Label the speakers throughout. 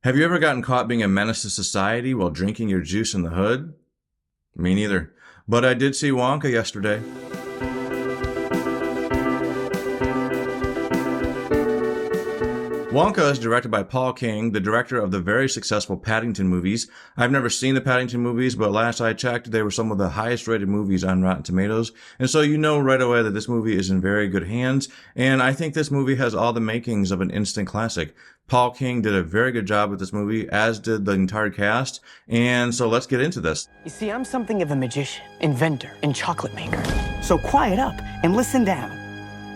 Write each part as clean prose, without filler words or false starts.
Speaker 1: Have you ever gotten caught being a menace to society while drinking your juice in the hood? Me neither. But I did see Wonka yesterday. Wonka is directed by Paul King, the director of the very successful Paddington movies. I've never seen the Paddington movies, but last I checked, they were some of the highest rated movies on Rotten Tomatoes. And so you know right away that this movie is in very good hands. And I think this movie has all the makings of an instant classic. Paul King did a very good job with this movie, as did the entire cast. And so let's get into this.
Speaker 2: You see, I'm something of a magician, inventor, and chocolate maker. So quiet up and listen down.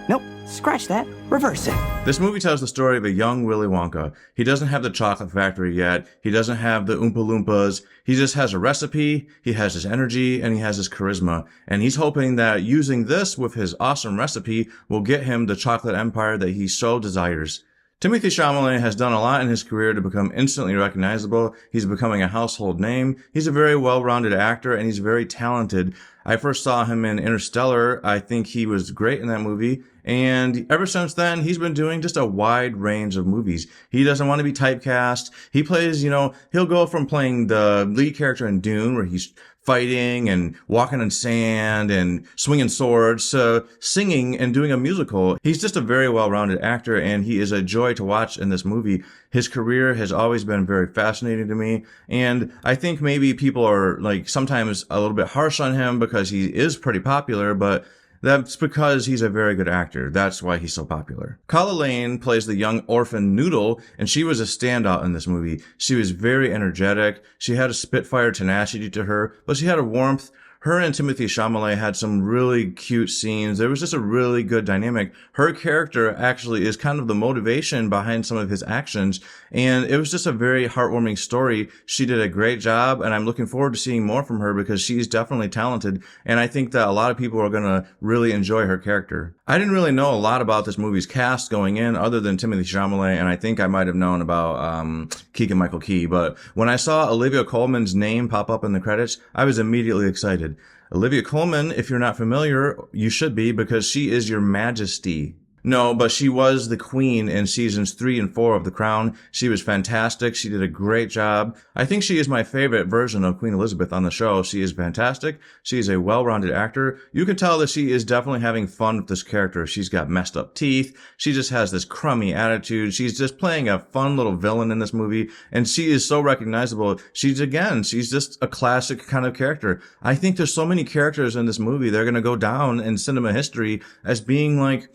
Speaker 2: Nope, scratch that. Reverse it.
Speaker 1: This movie tells the story of a young Willy Wonka. He doesn't have the chocolate factory yet. He doesn't have the Oompa Loompas. He just has a recipe, he has his energy, and he has his charisma. And he's hoping that using this with his awesome recipe will get him the chocolate empire that he so desires. Timothée Chalamet has done a lot in his career to become instantly recognizable. He's becoming a household name. He's a very well-rounded actor, and he's very talented. I first saw him in Interstellar. I think he was great in that movie. And ever since then, he's been doing just a wide range of movies. He doesn't want to be typecast. He plays, he'll go from playing the lead character in Dune, where he's fighting and walking on sand and swinging swords, to singing and doing a musical. He's just a very well-rounded actor, and he is a joy to watch in this movie. His career has always been very fascinating to me, and I think maybe people are sometimes a little bit harsh on him because he is pretty popular, but that's because he's a very good actor. That's why he's so popular. Kala Lane plays the young orphan Noodle, and she was a standout in this movie. She was very energetic. She had a Spitfire tenacity to her, but she had a warmth. Her and Timothée Chalamet had some really cute scenes. There was just a really good dynamic. Her character actually is kind of the motivation behind some of his actions, and it was just a very heartwarming story. She did a great job, and I'm looking forward to seeing more from her because she's definitely talented, and I think that a lot of people are going to really enjoy her character. I didn't really know a lot about this movie's cast going in other than Timothée Chalamet, and I think I might have known about Keegan-Michael Key, but when I saw Olivia Colman's name pop up in the credits, I was immediately excited. Olivia Colman, if you're not familiar, you should be, because she is your majesty. No, but she was the queen in seasons 3 and 4 of The Crown. She was fantastic. She did a great job. I think she is my favorite version of Queen Elizabeth on the show. She is fantastic. She is a well-rounded actor. You can tell that she is definitely having fun with this character. She's got messed up teeth. She just has this crummy attitude. She's just playing a fun little villain in this movie, and she is so recognizable. She's just a classic kind of character. I think there's so many characters in this movie. They're going to go down in cinema history as being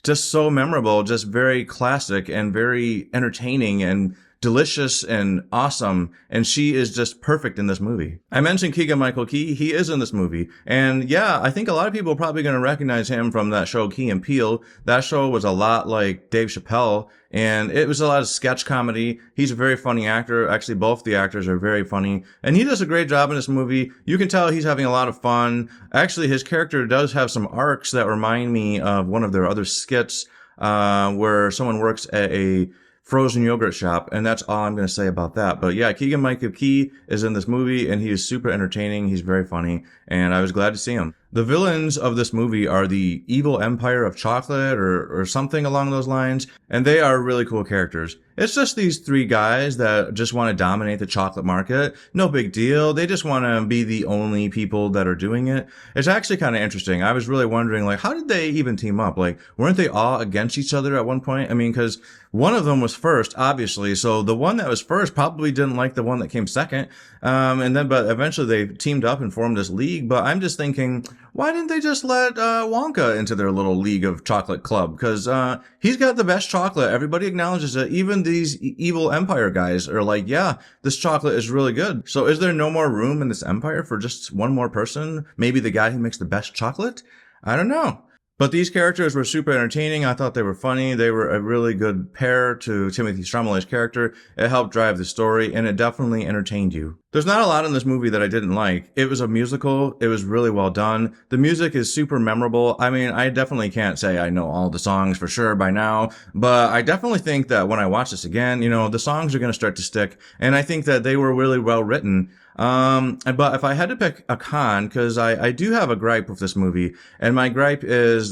Speaker 1: just so memorable, just very classic and very entertaining and delicious and awesome, and she is just perfect in this movie. I mentioned Keegan-Michael Key. He is in this movie, and yeah, I think a lot of people are probably going to recognize him from that show Key and Peele. That show was a lot like Dave Chappelle, and it was a lot of sketch comedy. He's a very funny actor. Actually, both the actors are very funny, and he does a great job in this movie. You can tell he's having a lot of fun. Actually, his character does have some arcs that remind me of one of their other skits, where someone works at a frozen yogurt shop, and that's all I'm going to say about that. But yeah, Keegan-Michael Key is in this movie, and he is super entertaining. He's very funny, and I was glad to see him. The villains of this movie are the evil empire of chocolate or something along those lines, and they are really cool characters. It's just these 3 guys that just want to dominate the chocolate market. No big deal. They just want to be the only people that are doing it. It's actually kind of interesting. I was really wondering, how did they even team up? Weren't they all against each other at one point? I mean, because one of them was first, obviously, so the one that was first probably didn't like the one that came second. But eventually they teamed up and formed this league. But I'm just thinking, why didn't they just let Wonka into their little league of chocolate club? Because he's got the best chocolate. Everybody acknowledges it. Even these evil empire guys are like, yeah, this chocolate is really good. So is there no more room in this empire for just one more person? Maybe the guy who makes the best chocolate? I don't know. But these characters were super entertaining. I thought they were funny. They were a really good pair to Timothée Chalamet's character. It helped drive the story, and it definitely entertained you. There's not a lot in this movie that I didn't like. It was a musical. It was really well done. The music is super memorable. I mean, I definitely can't say I know all the songs for sure by now, but I definitely think that when I watch this again, the songs are going to start to stick. And I think that they were really well written. But if I had to pick a con, cause I do have a gripe with this movie, and my gripe is,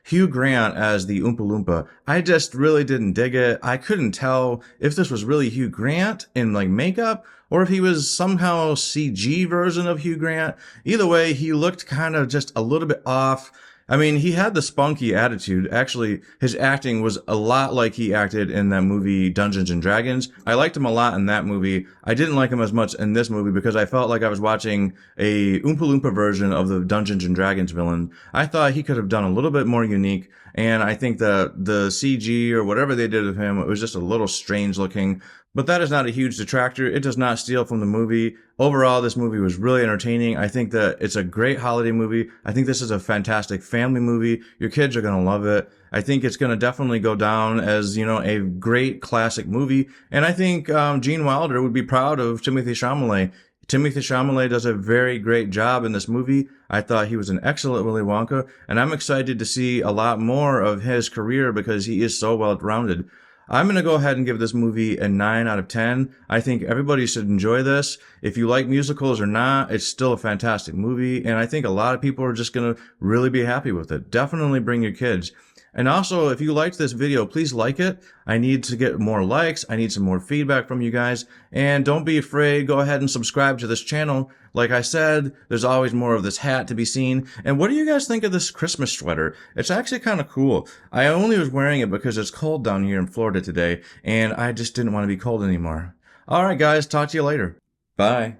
Speaker 1: Hugh Grant as the Oompa Loompa. I just really didn't dig it. I couldn't tell if this was really Hugh Grant in like makeup, or if he was somehow CG version of Hugh Grant. Either way, he looked kind of just a little bit off. I mean, he had the spunky attitude. Actually, his acting was a lot like he acted in that movie Dungeons and Dragons. I liked him a lot in that movie. I didn't like him as much in this movie because I felt like I was watching a Oompa Loompa version of the Dungeons and Dragons villain. I thought he could have done a little bit more unique, and I think the CG or whatever they did with him, it was just a little strange looking. But that is not a huge detractor. It does not steal from the movie. Overall, this movie was really entertaining. I think that it's a great holiday movie. I think this is a fantastic family movie. Your kids are going to love it. I think it's going to definitely go down as, a great classic movie. And I think Gene Wilder would be proud of Timothée Chalamet. Timothée Chalamet does a very great job in this movie. I thought he was an excellent Willy Wonka, and I'm excited to see a lot more of his career because he is so well-rounded. I'm going to go ahead and give this movie a 9 out of 10. I think everybody should enjoy this. If you like musicals or not, it's still a fantastic movie, and I think a lot of people are just going to really be happy with it. Definitely bring your kids. And also, if you liked this video, please like it. I need to get more likes. I need some more feedback from you guys. And don't be afraid. Go ahead and subscribe to this channel. Like I said, there's always more of this hat to be seen. And what do you guys think of this Christmas sweater? It's actually kind of cool. I only was wearing it because it's cold down here in Florida today, and I just didn't want to be cold anymore. All right, guys. Talk to you later. Bye.